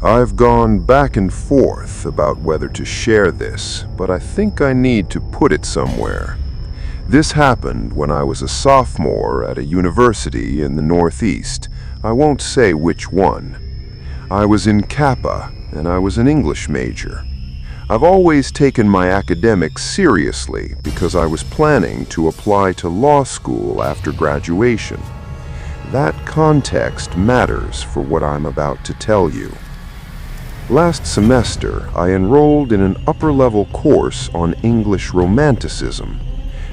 I've gone back and forth about whether to share this, but I think I need to put it somewhere. This happened when I was a sophomore at a university in the Northeast. I won't say which one. I was in Kappa, and I was an English major. I've always taken my academics seriously because I was planning to apply to law school after graduation. That context matters for what I'm about to tell you. Last semester, I enrolled in an upper-level course on English Romanticism.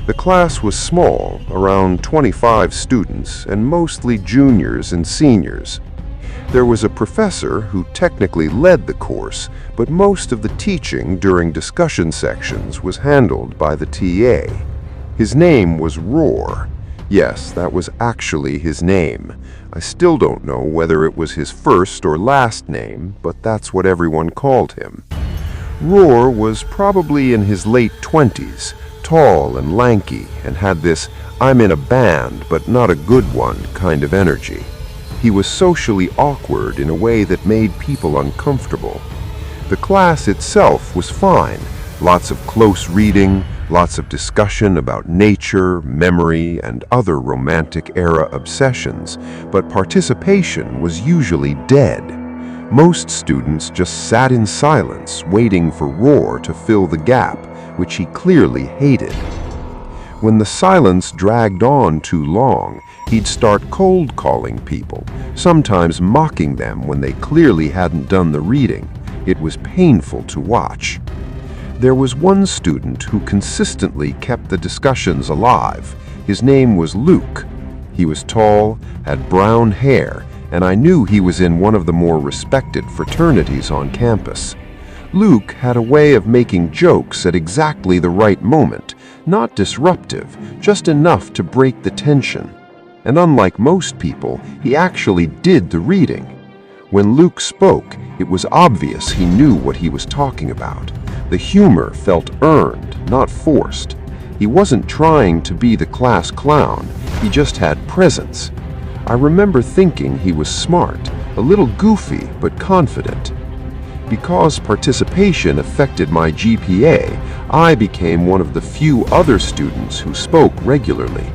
The class was small, around 25 students, and mostly juniors and seniors. There was a professor who technically led the course, but most of the teaching during discussion sections was handled by the TA. His name was Roar. Yes, that was actually his name. I still don't know whether it was his first or last name, but that's what everyone called him. Roar was probably in his late 20s, tall and lanky, and had this "I'm in a band, but not a good one" kind of energy. He was socially awkward in a way that made people uncomfortable. The class itself was fine. Lots of close reading, lots of discussion about nature, memory, and other romantic-era obsessions, but participation was usually dead. Most students just sat in silence, waiting for Roar to fill the gap, which he clearly hated. When the silence dragged on too long, he'd start cold-calling people, sometimes mocking them when they clearly hadn't done the reading. It was painful to watch. There was one student who consistently kept the discussions alive. His name was Luke. He was tall, had brown hair, and I knew he was in one of the more respected fraternities on campus. Luke had a way of making jokes at exactly the right moment, not disruptive, just enough to break the tension. And unlike most people, he actually did the reading. When Luke spoke, it was obvious he knew what he was talking about. The humor felt earned, not forced. He wasn't trying to be the class clown, he just had presence. I remember thinking he was smart, a little goofy but confident. Because participation affected my GPA, I became one of the few other students who spoke regularly.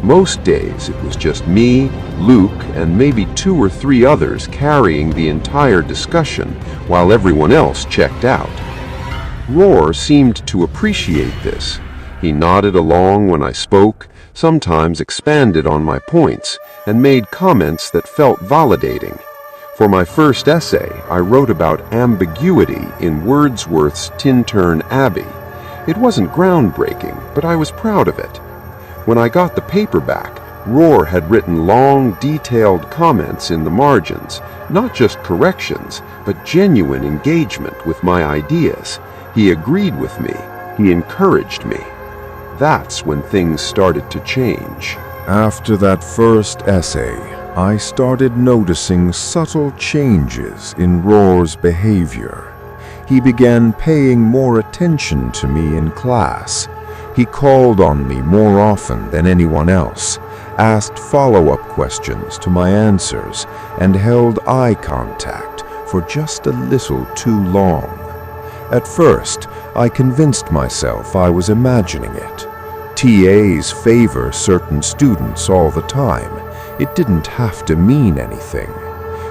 Most days it was just me, Luke, and maybe 2 or 3 others carrying the entire discussion while everyone else checked out. Roar seemed to appreciate this. He nodded along when I spoke, sometimes expanded on my points, and made comments that felt validating. For my first essay, I wrote about ambiguity in Wordsworth's Tintern Abbey. It wasn't groundbreaking, but I was proud of it. When I got the paperback, Roar had written long, detailed comments in the margins, not just corrections, but genuine engagement with my ideas. He agreed with me. He encouraged me. That's when things started to change. After that first essay, I started noticing subtle changes in Roar's behavior. He began paying more attention to me in class. He called on me more often than anyone else, asked follow-up questions to my answers, and held eye contact for just a little too long. At first, I convinced myself I was imagining it. TAs favor certain students all the time. It didn't have to mean anything.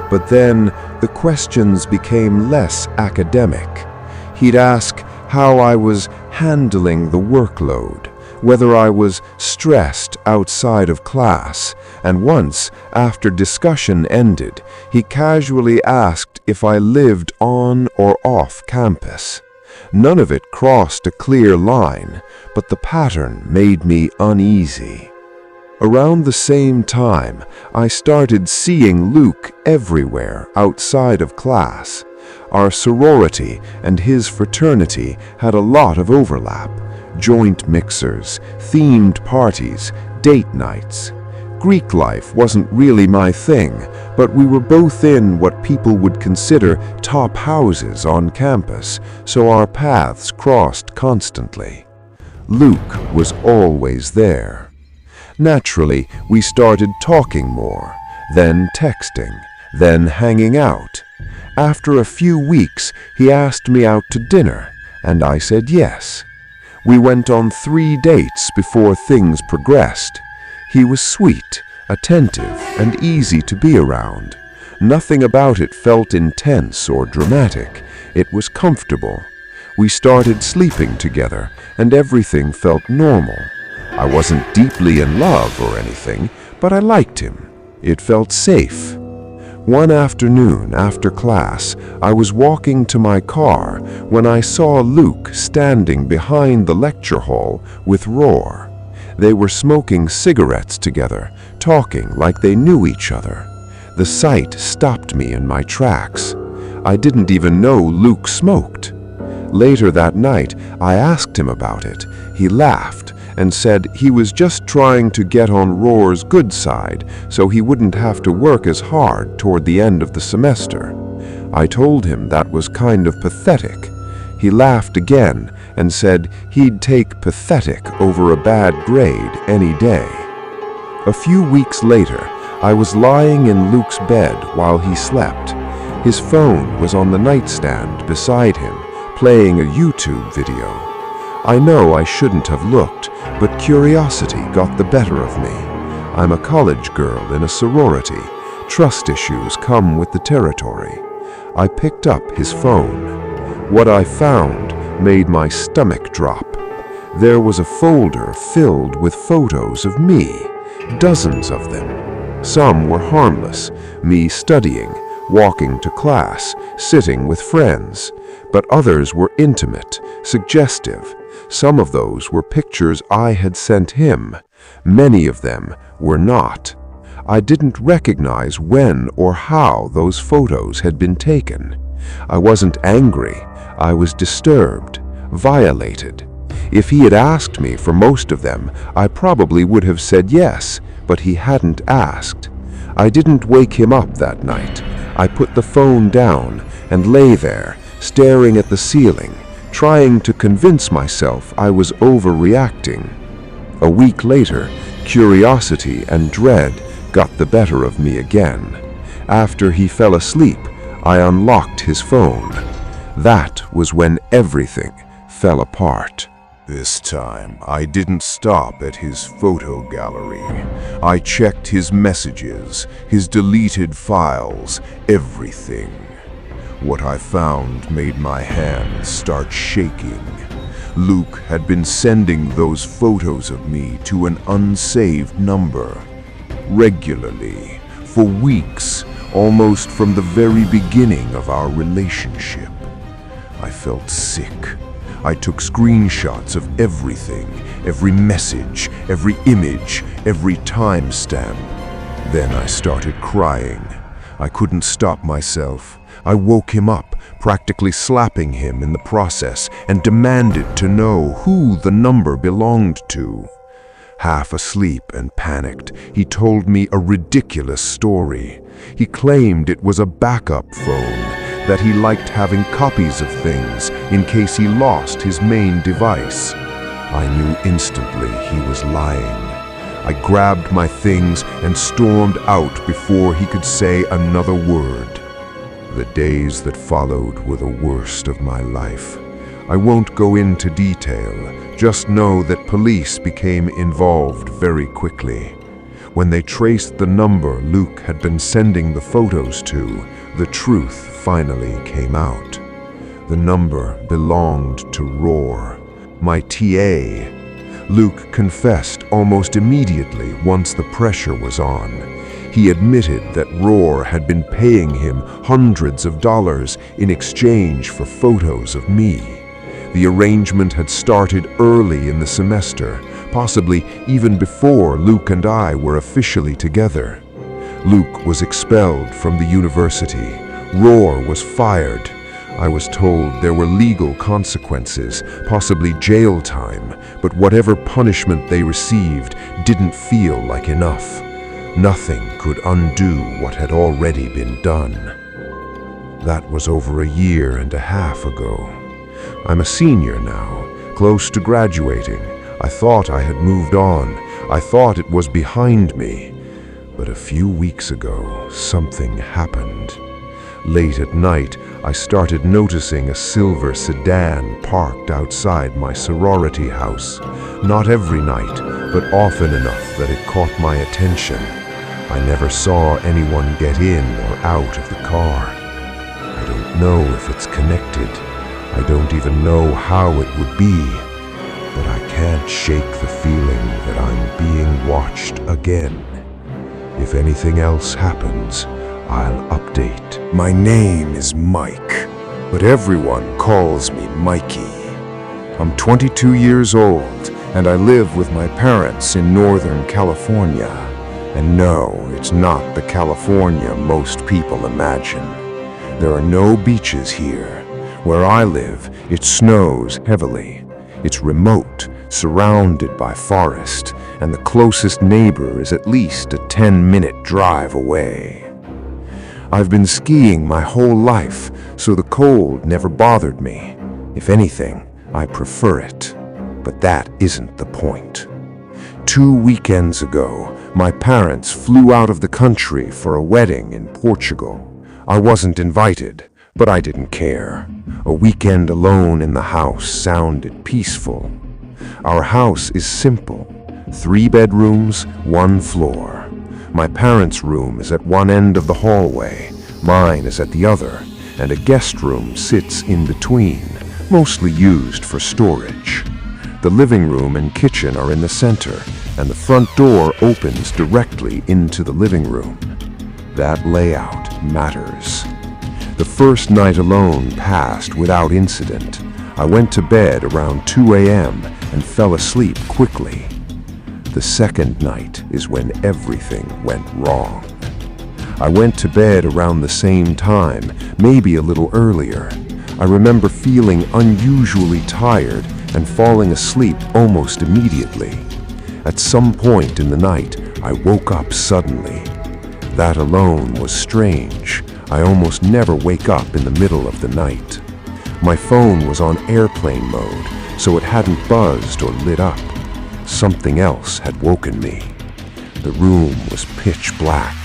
But then, the questions became less academic. He'd ask how I was handling the workload, whether I was stressed outside of class, and once, after discussion ended, he casually asked if I lived on or off campus. None of it crossed a clear line, but the pattern made me uneasy. Around the same time, I started seeing Luke everywhere outside of class. Our sorority and his fraternity had a lot of overlap. Joint mixers, themed parties, date nights. Greek life wasn't really my thing, but we were both in what people would consider top houses on campus, so our paths crossed constantly. Luke was always there. Naturally, we started talking more, then texting, then hanging out. After a few weeks, he asked me out to dinner, and I said yes. We went on 3 dates before things progressed. He was sweet, attentive, and easy to be around. Nothing about it felt intense or dramatic. It was comfortable. We started sleeping together, and everything felt normal. I wasn't deeply in love or anything, but I liked him. It felt safe. One afternoon after class, I was walking to my car when I saw Luke standing behind the lecture hall with Roar. They were smoking cigarettes together, talking like they knew each other. The sight stopped me in my tracks. I didn't even know Luke smoked. Later that night, I asked him about it. He laughed and said he was just trying to get on Roar's good side so he wouldn't have to work as hard toward the end of the semester. I told him that was kind of pathetic. He laughed again and said he'd take pathetic over a bad grade any day. A few weeks later, I was lying in Luke's bed while he slept. His phone was on the nightstand beside him, playing a YouTube video. I know I shouldn't have looked, but curiosity got the better of me. I'm a college girl in a sorority. Trust issues come with the territory. I picked up his phone. What I found made my stomach drop. There was a folder filled with photos of me, dozens of them. Some were harmless, me studying, walking to class, sitting with friends. But others were intimate, suggestive. Some of those were pictures I had sent him. Many of them were not. I didn't recognize when or how those photos had been taken. I wasn't angry. I was disturbed, violated. If he had asked me for most of them, I probably would have said yes, but he hadn't asked. I didn't wake him up that night. I put the phone down and lay there, staring at the ceiling, trying to convince myself I was overreacting. A week later, curiosity and dread got the better of me again. After he fell asleep, I unlocked his phone. That was when everything fell apart. This time, I didn't stop at his photo gallery. I checked his messages, his deleted files, everything. What I found made my hands start shaking. Luke had been sending those photos of me to an unsaved number, regularly, for weeks, almost from the very beginning of our relationship. I felt sick. I took screenshots of everything, every message, every image, every timestamp. Then I started crying. I couldn't stop myself. I woke him up, practically slapping him in the process, and demanded to know who the number belonged to. Half asleep and panicked, he told me a ridiculous story. He claimed it was a backup phone, that he liked having copies of things in case he lost his main device. I knew instantly he was lying. I grabbed my things and stormed out before he could say another word. The days that followed were the worst of my life. I won't go into detail, just know that police became involved very quickly. When they traced the number Luke had been sending the photos to, the truth finally came out. The number belonged to Roar, my TA. Luke confessed almost immediately once the pressure was on. He admitted that Roar had been paying him hundreds of dollars in exchange for photos of me. The arrangement had started early in the semester, possibly even before Luke and I were officially together. Luke was expelled from the university. Roar was fired. I was told there were legal consequences, possibly jail time, but whatever punishment they received didn't feel like enough. Nothing could undo what had already been done. That was over 1.5 years ago. I'm a senior now, close to graduating. I thought I had moved on. I thought it was behind me, but a few weeks ago, something happened. Late at night, I started noticing a silver sedan parked outside my sorority house. Not every night, but often enough that it caught my attention. I never saw anyone get in or out of the car. I don't know if it's connected. I don't even know how it would be. But I can't shake the feeling that I'm being watched again. If anything else happens, I'll update. My name is Mike, but everyone calls me Mikey. I'm 22 years old, and I live with my parents in Northern California. And no, it's not the California most people imagine. There are no beaches here. Where I live, it snows heavily. It's remote, surrounded by forest, and the closest neighbor is at least a 10-minute drive away. I've been skiing my whole life, so the cold never bothered me. If anything, I prefer it. But that isn't the point. 2 weekends ago, my parents flew out of the country for a wedding in Portugal. I wasn't invited, but I didn't care. A weekend alone in the house sounded peaceful. Our house is simple. 3 bedrooms, 1 floor. My parents' room is at one end of the hallway, mine is at the other, and a guest room sits in between, mostly used for storage. The living room and kitchen are in the center, and the front door opens directly into the living room. That layout matters. The first night alone passed without incident. I went to bed around 2 a.m. and fell asleep quickly. The second night is when everything went wrong. I went to bed around the same time, maybe a little earlier. I remember feeling unusually tired and falling asleep almost immediately. At some point in the night, I woke up suddenly. That alone was strange. I almost never wake up in the middle of the night. My phone was on airplane mode, so it hadn't buzzed or lit up. Something else had woken me. The room was pitch black.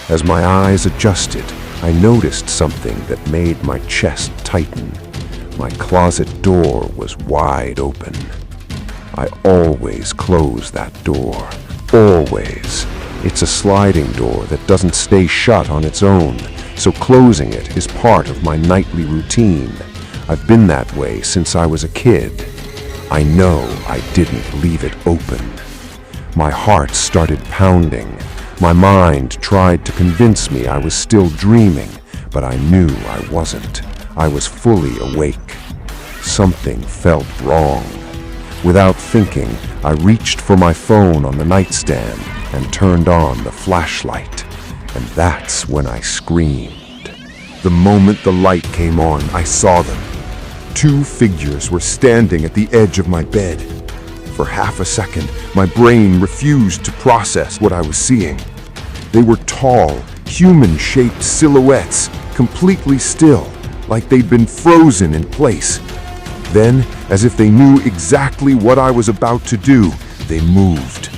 As my eyes adjusted, I noticed something that made my chest tighten. My closet door was wide open. I always close that door. Always. It's a sliding door that doesn't stay shut on its own, so closing it is part of my nightly routine. I've been that way since I was a kid. I know I didn't leave it open. My heart started pounding. My mind tried to convince me I was still dreaming, but I knew I wasn't. I was fully awake. Something felt wrong. Without thinking, I reached for my phone on the nightstand and turned on the flashlight. And that's when I screamed. The moment the light came on, I saw them. 2 figures were standing at the edge of my bed. For half a second, my brain refused to process what I was seeing. They were tall, human-shaped silhouettes, completely still, like they'd been frozen in place. Then, as if they knew exactly what I was about to do, they moved.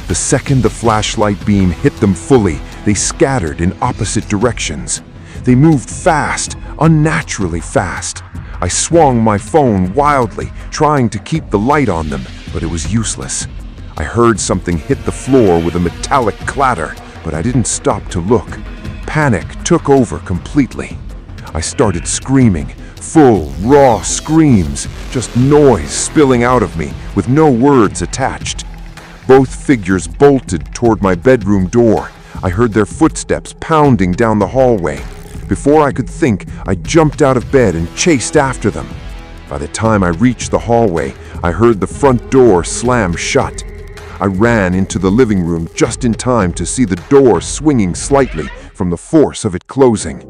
The second the flashlight beam hit them fully, they scattered in opposite directions. They moved fast, unnaturally fast. I swung my phone wildly, trying to keep the light on them, but it was useless. I heard something hit the floor with a metallic clatter, but I didn't stop to look. Panic took over completely. I started screaming, full, raw screams, just noise spilling out of me with no words attached. Both figures bolted toward my bedroom door. I heard their footsteps pounding down the hallway. Before I could think, I jumped out of bed and chased after them. By the time I reached the hallway, I heard the front door slam shut. I ran into the living room just in time to see the door swinging slightly from the force of it closing.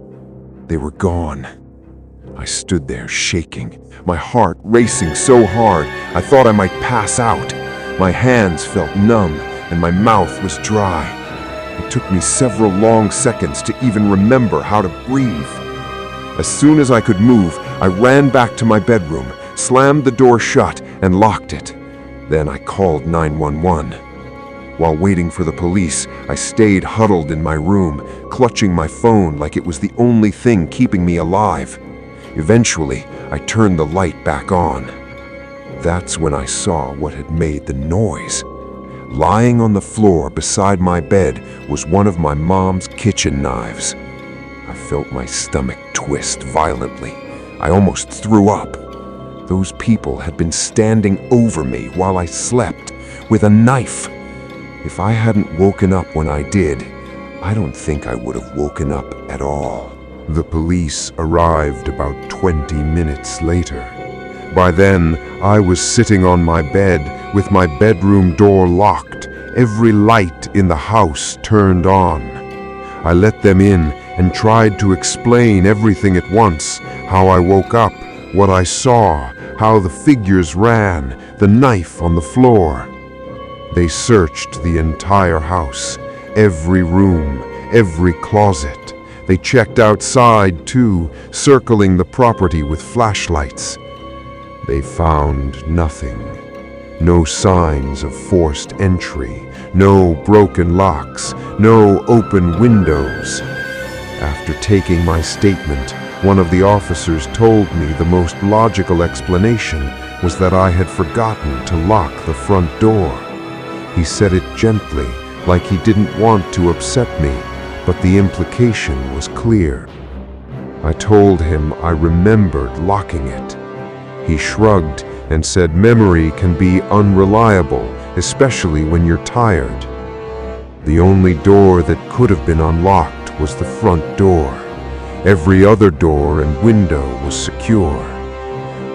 They were gone. I stood there shaking, my heart racing so hard I thought I might pass out. My hands felt numb and my mouth was dry. It took me several long seconds to even remember how to breathe. As soon as I could move, I ran back to my bedroom, slammed the door shut, and locked it. Then I called 911. While waiting for the police, I stayed huddled in my room, clutching my phone like it was the only thing keeping me alive. Eventually, I turned the light back on. That's when I saw what had made the noise. Lying on the floor beside my bed was one of my mom's kitchen knives. I felt my stomach twist violently. I almost threw up. Those people had been standing over me while I slept, with a knife. If I hadn't woken up when I did, I don't think I would have woken up at all. The police arrived about 20 minutes later. By then, I was sitting on my bed with my bedroom door locked, every light in the house turned on. I let them in and tried to explain everything at once, how I woke up, what I saw, how the figures ran, the knife on the floor. They searched the entire house, every room, every closet. They checked outside too, circling the property with flashlights. They found nothing. No signs of forced entry, no broken locks, no open windows. After taking my statement, one of the officers told me the most logical explanation was that I had forgotten to lock the front door. He said it gently, like he didn't want to upset me, but the implication was clear. I told him I remembered locking it. He shrugged and said memory can be unreliable, especially when you're tired. The only door that could have been unlocked was the front door. Every other door and window was secure.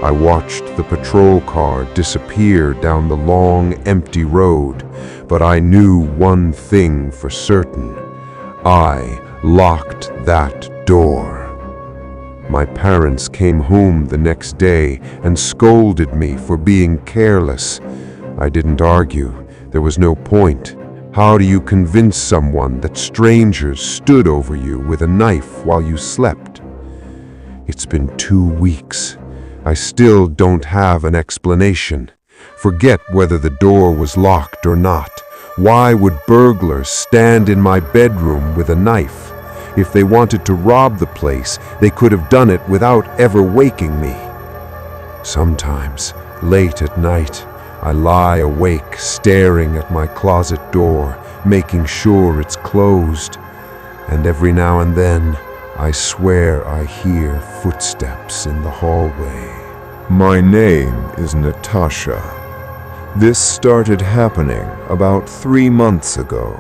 I watched the patrol car disappear down the long, empty road, but I knew one thing for certain. I locked that door. My parents came home the next day and scolded me for being careless. I didn't argue. There was no point. How do you convince someone that strangers stood over you with a knife while you slept? It's been 2 weeks. I still don't have an explanation. Forget whether the door was locked or not. Why would burglars stand in my bedroom with a knife? If they wanted to rob the place, they could have done it without ever waking me. Sometimes, late at night, I lie awake staring at my closet door, making sure it's closed. And every now and then, I swear I hear footsteps in the hallway. My name is Natasha. This started happening about 3 months ago,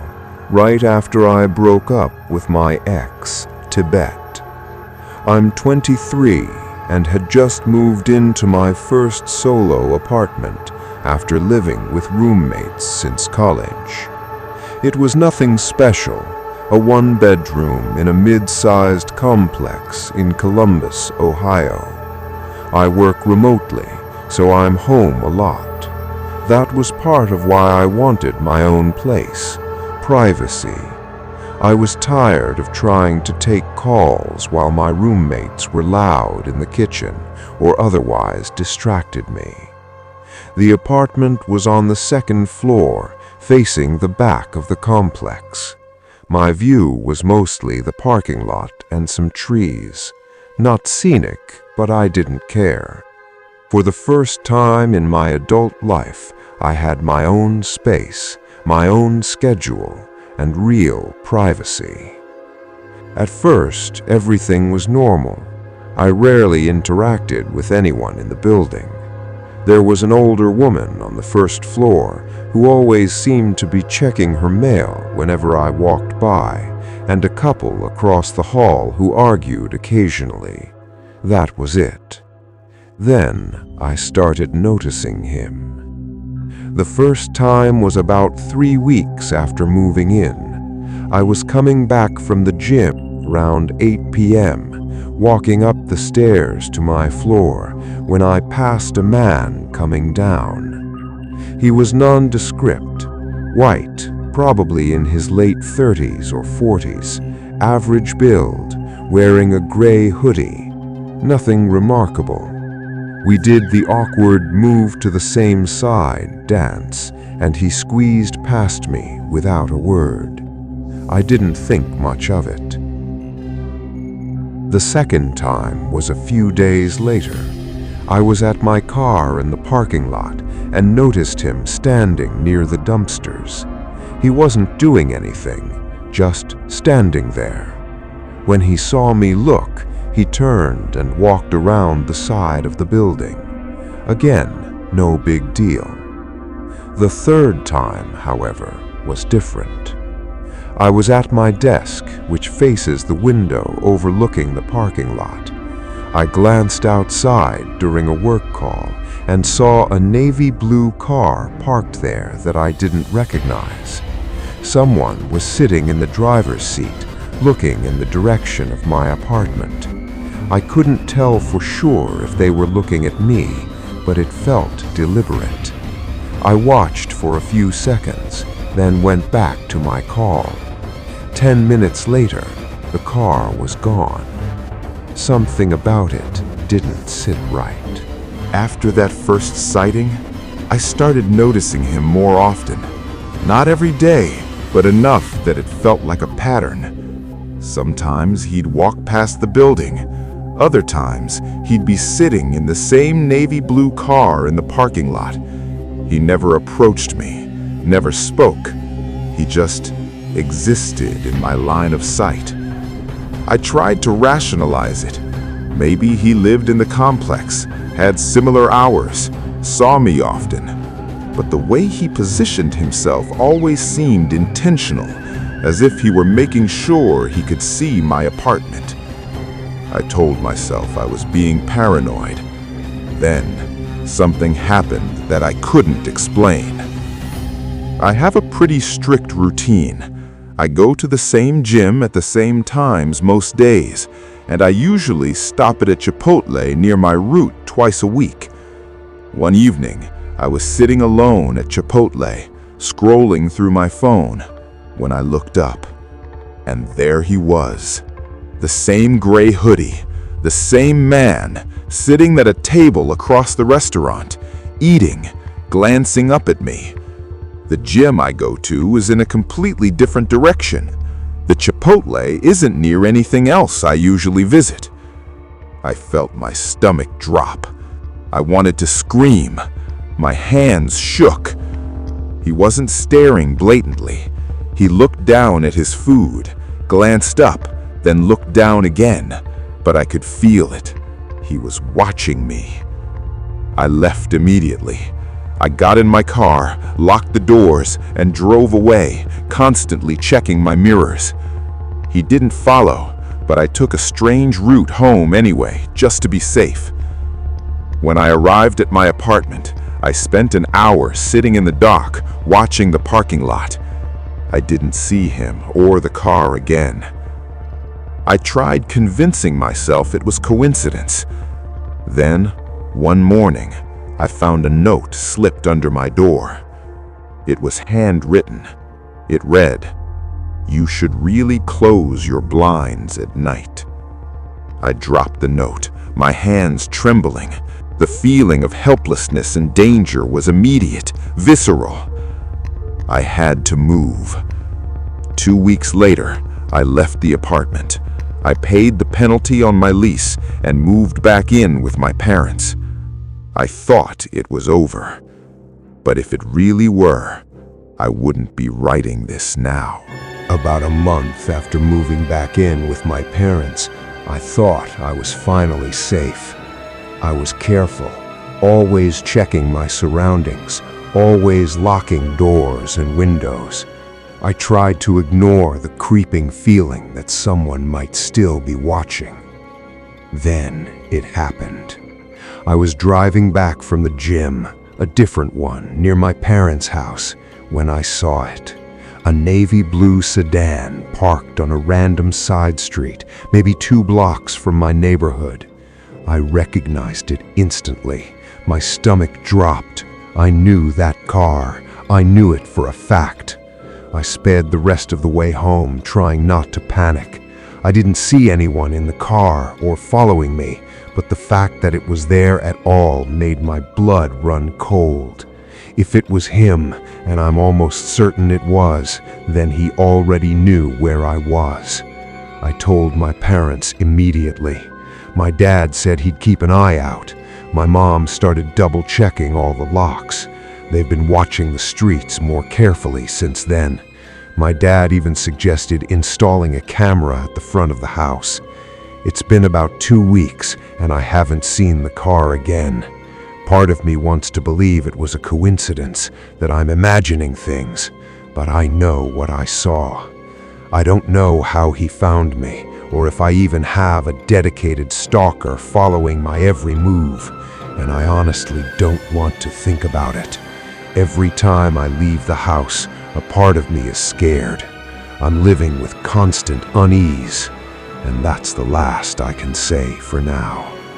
right after I broke up with my ex, 𝗞𝗘𝗬𝗪𝗢𝗥𝗗. I'm 23 and had just moved into my first solo apartment after living with roommates since college. It was nothing special, a one-bedroom in a mid-sized complex in Columbus, Ohio. I work remotely, so I'm home a lot. That was part of why I wanted my own place, privacy. I was tired of trying to take calls while my roommates were loud in the kitchen or otherwise distracted me. The apartment was on the 2nd floor, facing the back of the complex. My view was mostly the parking lot and some trees. Not scenic, but I didn't care. For the first time in my adult life, I had my own space, my own schedule, and real privacy. At first, everything was normal. I rarely interacted with anyone in the building. There was an older woman on the 1st floor who always seemed to be checking her mail whenever I walked by, and a couple across the hall who argued occasionally. That was it. Then I started noticing him. The first time was about 3 weeks after moving in. I was coming back from the gym around 8 p.m., walking up the stairs to my floor when I passed a man coming down. He was nondescript, white, probably in his late 30s or 40s, average build, wearing a gray hoodie. Nothing remarkable. We did the awkward move to the same side dance, and he squeezed past me without a word. I didn't think much of it. The second time was a few days later. I was at my car in the parking lot and noticed him standing near the dumpsters. He wasn't doing anything, just standing there. When he saw me look, he turned and walked around the side of the building. Again, no big deal. The third time, however, was different. I was at my desk, which faces the window overlooking the parking lot. I glanced outside during a work call and saw a navy blue car parked there that I didn't recognize. Someone was sitting in the driver's seat, looking in the direction of my apartment. I couldn't tell for sure if they were looking at me, but it felt deliberate. I watched for a few seconds, then went back to my call. 10 minutes later, the car was gone. Something about it didn't sit right. After that first sighting, I started noticing him more often. Not every day, but enough that it felt like a pattern. Sometimes he'd walk past the building. Other times, he'd be sitting in the same navy blue car in the parking lot. He never approached me, never spoke. He just existed in my line of sight. I tried to rationalize it. Maybe he lived in the complex, had similar hours, saw me often. But the way he positioned himself always seemed intentional, as if he were making sure he could see my apartment. I told myself I was being paranoid. Then, something happened that I couldn't explain. I have a pretty strict routine. I go to the same gym at the same times most days, and I usually stop at a Chipotle near my route twice a week. One evening, I was sitting alone at Chipotle, scrolling through my phone, when I looked up, and there he was. The same gray hoodie, the same man, sitting at a table across the restaurant, eating, glancing up at me. The gym I go to is in a completely different direction. The Chipotle isn't near anything else I usually visit. I felt my stomach drop. I wanted to scream. My hands shook. He wasn't staring blatantly. He looked down at his food, glanced up, then looked down again, but I could feel it. He was watching me. I left immediately. I got in my car, locked the doors, and drove away, constantly checking my mirrors. He didn't follow, but I took a strange route home anyway, just to be safe. When I arrived at my apartment, I spent an hour sitting in the dock, watching the parking lot. I didn't see him or the car again. I tried convincing myself it was coincidence. Then, one morning, I found a note slipped under my door. It was handwritten. It read, "You should really close your blinds at night." I dropped the note, my hands trembling. The feeling of helplessness and danger was immediate, visceral. I had to move. 2 weeks later, I left the apartment. I paid the penalty on my lease and moved back in with my parents. I thought it was over. But if it really were, I wouldn't be writing this now. About a month after moving back in with my parents, I thought I was finally safe. I was careful, always checking my surroundings, always locking doors and windows. I tried to ignore the creeping feeling that someone might still be watching. Then it happened. I was driving back from the gym, a different one near my parents' house, when I saw it. A navy blue sedan parked on a random side street, maybe 2 blocks from my neighborhood. I recognized it instantly. My stomach dropped. I knew that car. I knew it for a fact. I sped the rest of the way home, trying not to panic. I didn't see anyone in the car or following me, but the fact that it was there at all made my blood run cold. If it was him, and I'm almost certain it was, then he already knew where I was. I told my parents immediately. My dad said he'd keep an eye out. My mom started double-checking all the locks. They've been watching the streets more carefully since then. My dad even suggested installing a camera at the front of the house. It's been about 2 weeks, and I haven't seen the car again. Part of me wants to believe it was a coincidence, that I'm imagining things, but I know what I saw. I don't know how he found me, or if I even have a dedicated stalker following my every move, and I honestly don't want to think about it. Every time I leave the house, a part of me is scared. I'm living with constant unease, and that's the last I can say for now.